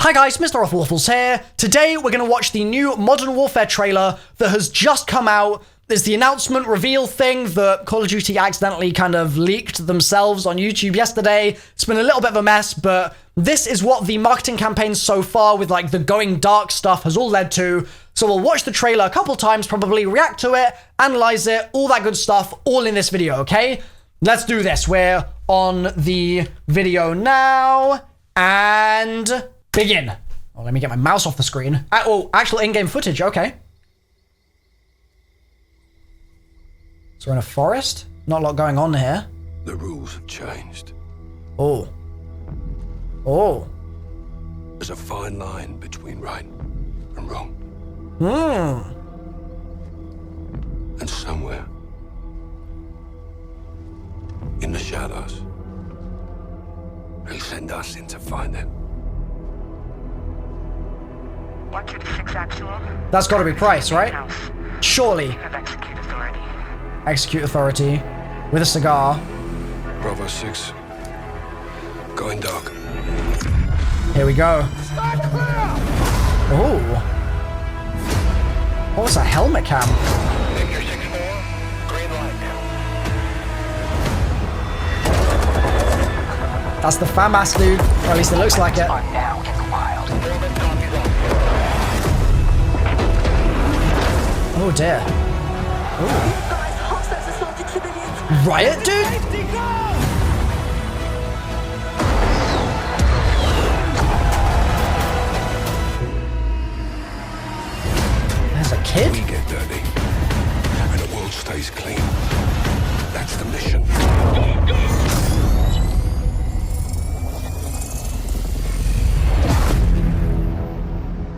Hi guys, MrRoflWaffles here. Today we're going to watch the new Modern Warfare trailer that has just come out. There's the announcement reveal thing that Call of Duty accidentally kind of leaked themselves on YouTube yesterday. It's been a little bit of a mess, but this is what the marketing campaign so far with like the going dark stuff has all led to. So we'll watch the trailer a couple times, probably react to it, analyze it, all that good stuff, all in this video, okay? Let's do this. We're on the video now, and begin. Oh, let me get my mouse off the screen. Oh, actual in-game footage, okay. So we're in a forest. Not a lot going on here. The rules have changed. Oh. Oh. There's a fine line between right and wrong. And somewhere in the shadows, they send us in to find it. 126 actual. That's got to be Price, right? Surely. Execute authority. Execute authority with a cigar. Bravo 6. Going dark. Here we go. Oh. Oh, it's a helmet cam. Victor 6-4, green light. That's the FAMAS dude. Or at least it looks like it. Are now in the wild. Oh dear. Oh. Riot, dude? There's a kid? We get dirty, and the world stays clean. That's the mission.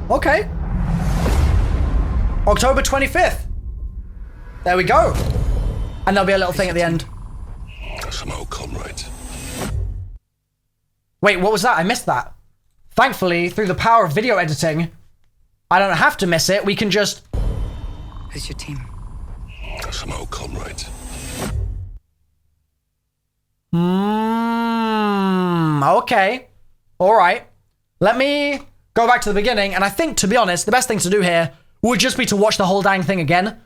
Okay. October 25th. There we go. And there'll be a little thing at the end. Some old comrades. Wait, what was that? I missed that. Thankfully, through the power of video editing, I don't have to miss it. We can just... Who's your team? Some old comrades. Okay. All right. Let me go back to the beginning. And I think, to be honest, the best thing to do here would just be to watch the whole dang thing again.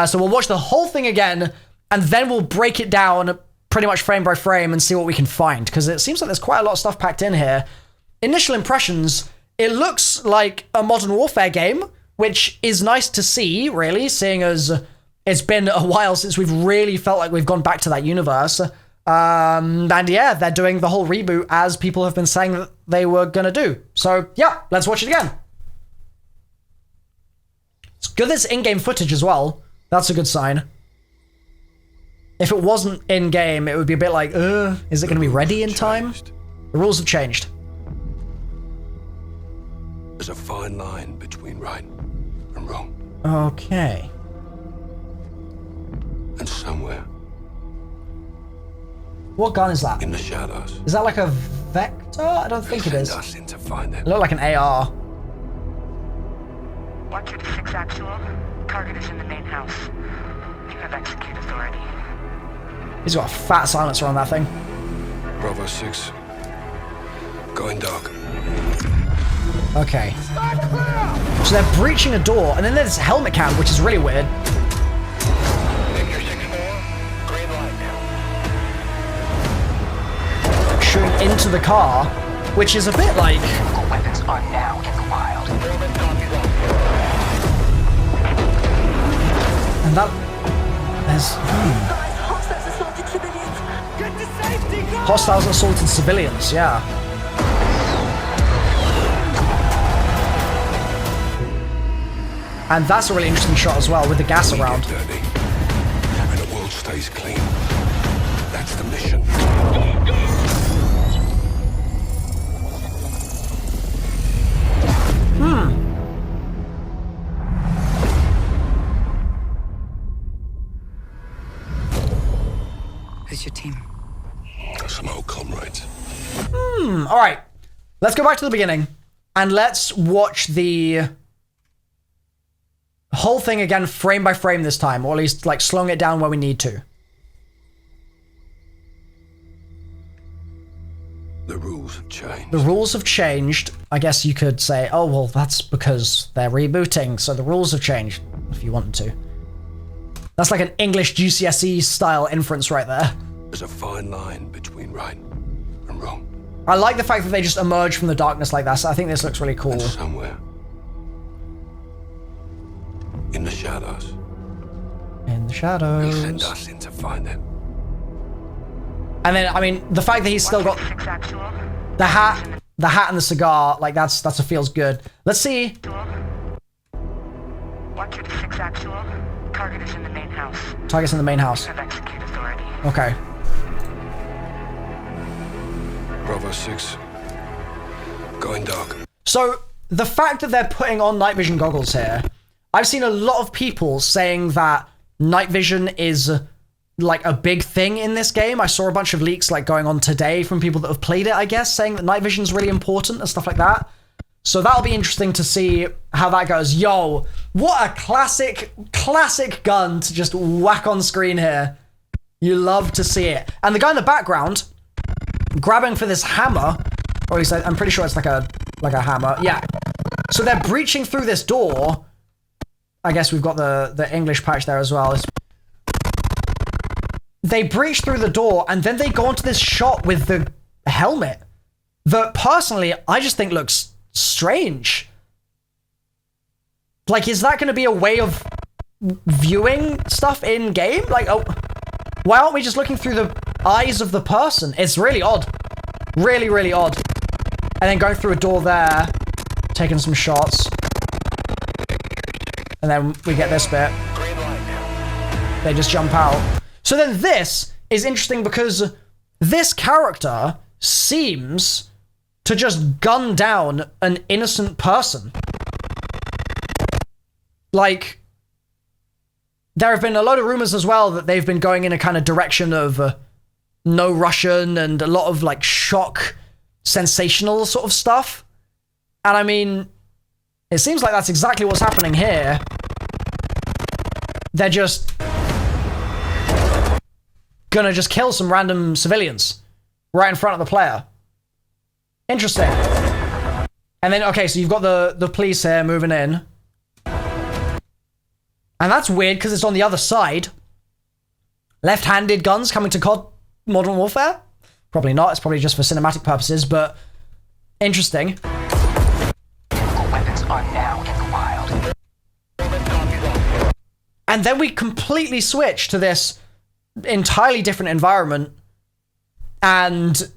So we'll watch the whole thing again, and then we'll break it down pretty much frame by frame and see what we can find, because it seems like there's quite a lot of stuff packed in here. Initial impressions, it looks like a Modern Warfare game, which is nice to see, really, seeing as it's been a while since we've really felt like we've gone back to that universe. And yeah, they're doing the whole reboot as people have been saying that they were gonna do. So yeah, let's watch it again. It's good there's in-game footage as well. That's a good sign. If it wasn't in-game, it would be a bit like, is it going to be ready in time? The rules have changed. There's a fine line between right and wrong. Okay. And somewhere What gun is that? in the shadows, Is that like a Vector? I don't think it send is. us in to find it. It looked like an AR. 126 actual. Target is in the main house. You have execute authority. He's got a fat silencer on that thing. Bravo 6. Going dark. Okay. So they're breaching a door, and then there's a helmet cam, which is really weird. Victor 6-4, green light. Shooting into the car, which is a bit like... Chemical weapons are now in the wild. And that... There's... Hostiles assaulted civilians, yeah. And that's a really interesting shot as well, with the gas We around. get dirty, and the world stays clean. That's the mission. Who's your team? Some old comrades. All right, let's go back to the beginning, and let's watch the whole thing again, frame by frame this time, or at least like slowing it down where we need to. The rules have changed. The rules have changed. I guess you could say, oh, well, that's because they're rebooting, so the rules have changed, if you wanted to. That's like an English GCSE style inference right there. There's a fine line between right and wrong. I like the fact that they just emerge from the darkness like that, so I think this looks really cool. And somewhere in the shadows, In the he'll shadows. send us in to find them. And then, I mean, the fact that he's still got 126 actual. the hat and the cigar, like that's a feels good. Let's see. 126 actual. Target is in the main house. Target's in the main house. Have execute authority. Okay. Bravo 6. Going dark. So, the fact that they're putting on night vision goggles here, I've seen a lot of people saying that night vision is like a big thing in this game. I saw a bunch of leaks like going on today from people that have played it, I guess, saying that night vision is really important and stuff like that. So that'll be interesting to see how that goes. Yo, what a classic gun to just whack on screen here. You love to see it. And the guy in the background grabbing for this hammer, or at least I'm pretty sure it's like a hammer. Yeah. So they're breaching through this door. I guess we've got the English patch there as well. They breach through the door and then they go onto this shot with the helmet that personally I just think looks strange. Like, is that going to be a way of viewing stuff in game? Like, oh, why aren't we just looking through the eyes of the person? It's really odd. Really, really odd. And then going through a door there, taking some shots. And then we get this bit. They just jump out. So then this is interesting because this character seems to just gun down an innocent person. Like, there have been a lot of rumors as well that they've been going in a kind of direction of no Russian and a lot of like shock, sensational sort of stuff. And I mean, it seems like that's exactly what's happening here. They're just gonna just kill some random civilians right in front of the player. Interesting. And then, okay, so you've got the police here moving in. And that's weird because it's on the other side. Left-handed guns coming to COD Modern Warfare? Probably not. It's probably just for cinematic purposes, but interesting. Weapons are now in the wild. And then we completely switch to this entirely different environment, and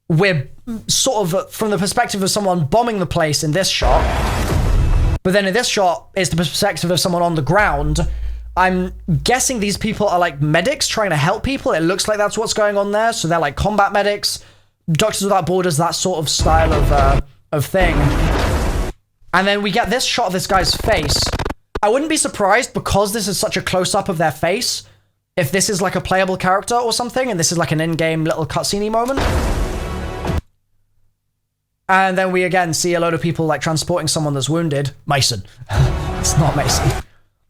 we're sort of from the perspective of someone bombing the place in this shot, but then in this shot it's the perspective of someone on the ground. I'm guessing these people are like medics trying to help people. It looks like that's what's going on there. So they're like combat medics, Doctors Without Borders, that sort of style of thing. And then we get this shot of this guy's face. I wouldn't be surprised, because this is such a close-up of their face, if this is like a playable character or something, and this is like an in-game little cutscene moment. And then we again see a load of people like transporting someone that's wounded. Mason. It's not Mason.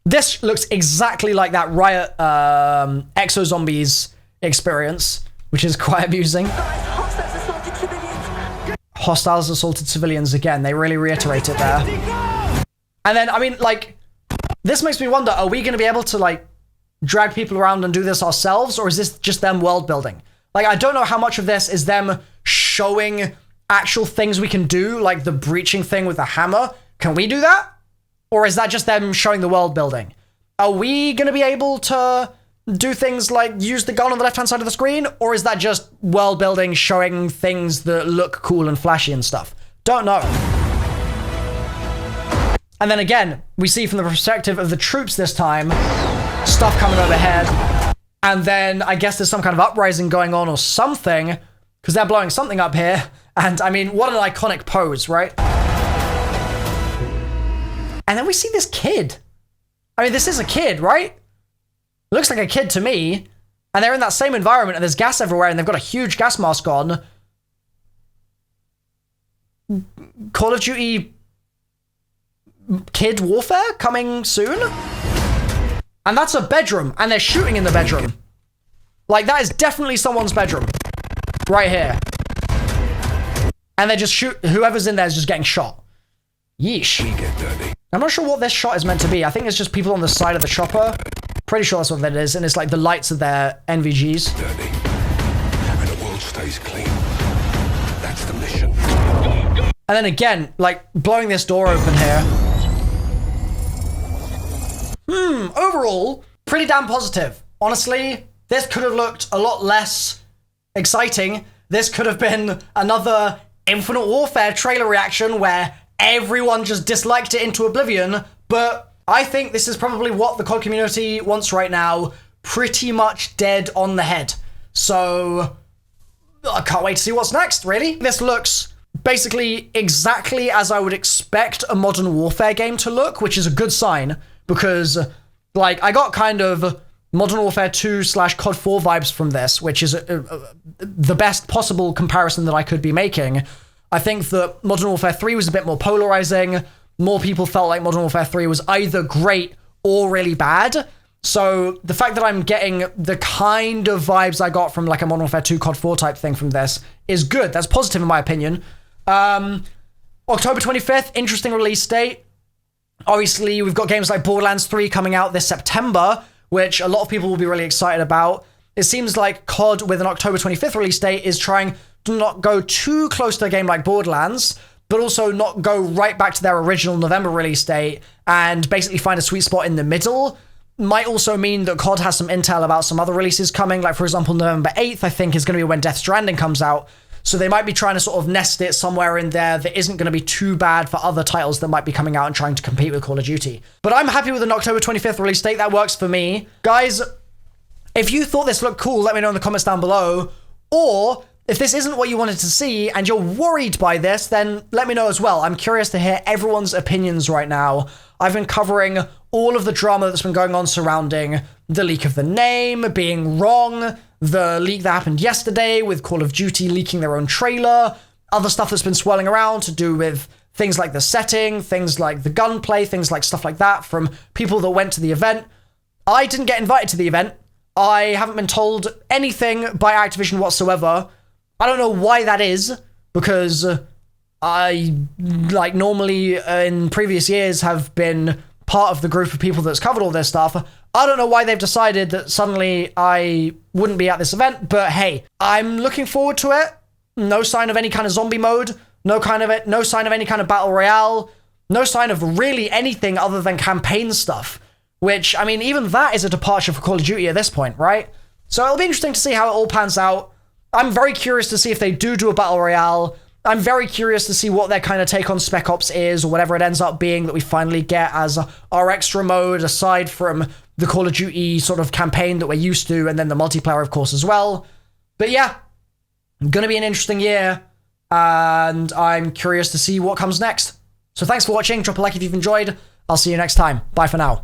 This looks exactly like that Riot Exo Zombies experience, which is quite amusing. Hostiles assaulted civilians again. They really reiterate it there. And then, I mean, like, this makes me wonder, are we going to be able to, like, drag people around and do this ourselves, or is this just them world building? Like, I don't know how much of this is them showing actual things we can do, like the breaching thing with the hammer. Can we do that? Or is that just them showing the world building? Are we going to be able to do things like use the gun on the left-hand side of the screen? Or is that just world building, showing things that look cool and flashy and stuff? Don't know. And then again, we see from the perspective of the troops this time, stuff coming overhead. And then I guess there's some kind of uprising going on or something, because they're blowing something up here. And I mean, what an iconic pose, right? And then we see this kid. I mean, this is a kid, right? Looks like a kid to me. And they're in that same environment, and there's gas everywhere, and they've got a huge gas mask on. Call of Duty Kid Warfare coming soon? And that's a bedroom, and they're shooting in the bedroom. Like, that is definitely someone's bedroom. Right here. and they just shoot, whoever's in there is just getting shot. Yeesh. We get dirty. I'm not sure what this shot is meant to be. I think it's just people on the side of the chopper. Pretty sure that's what that is, and it's like the lights of their NVGs. Dirty. And the world stays clean. That's the mission. And then again, like, blowing this door open here. Overall, pretty damn positive. Honestly, this could have looked a lot less exciting. This could have been another Infinite Warfare trailer reaction where everyone just disliked it into oblivion, but I think this is probably what the COD community wants right now. Pretty much dead on the head. So, I can't wait to see what's next, really. This looks basically exactly as I would expect a Modern Warfare game to look, which is a good sign, because, like, I got kind of Modern Warfare 2 / COD 4 vibes from this, which is the best possible comparison that I could be making. I think that Modern Warfare 3 was a bit more polarizing. More people felt like Modern Warfare 3 was either great or really bad. So the fact that I'm getting the kind of vibes I got from like a Modern Warfare 2 COD 4 type thing from this is good. That's positive in my opinion. October 25th, interesting release date. Obviously, we've got games like Borderlands 3 coming out this September, which a lot of people will be really excited about. It seems like COD with an October 25th release date is trying to not go too close to a game like Borderlands, but also not go right back to their original November release date and basically find a sweet spot in the middle. Might also mean that COD has some intel about some other releases coming, like for example, November 8th, I think is going to be when Death Stranding comes out. So they might be trying to sort of nest it somewhere in there that isn't going to be too bad for other titles that might be coming out and trying to compete with Call of Duty. But I'm happy with an October 25th release date. That works for me. Guys, if you thought this looked cool, let me know in the comments down below. Or if this isn't what you wanted to see and you're worried by this, then let me know as well. I'm curious to hear everyone's opinions right now. I've been covering all of the drama that's been going on surrounding the leak of the name being wrong, the leak that happened yesterday with Call of Duty leaking their own trailer, other stuff that's been swirling around to do with things like the setting, things like the gunplay, things like stuff like that from people that went to the event. I didn't get invited to the event. I haven't been told anything by Activision whatsoever. I don't know why that is, because I, like, normally in previous years have been part of the group of people that's covered all this stuff. I don't know why they've decided that suddenly I wouldn't be at this event, but hey, I'm looking forward to it. No sign of any kind of zombie mode, no sign of any kind of battle royale, no sign of really anything other than campaign stuff, which, I mean, even that is a departure for Call of Duty at this point, right? So it'll be interesting to see how it all pans out. I'm very curious to see if they do a battle royale. I'm very curious to see what their kind of take on Spec Ops is, or whatever it ends up being that we finally get as our extra mode, aside from the Call of Duty sort of campaign that we're used to, and then the multiplayer, of course, as well. But yeah, gonna be an interesting year, and I'm curious to see what comes next. So thanks for watching. Drop a like if you've enjoyed. I'll see you next time. Bye for now.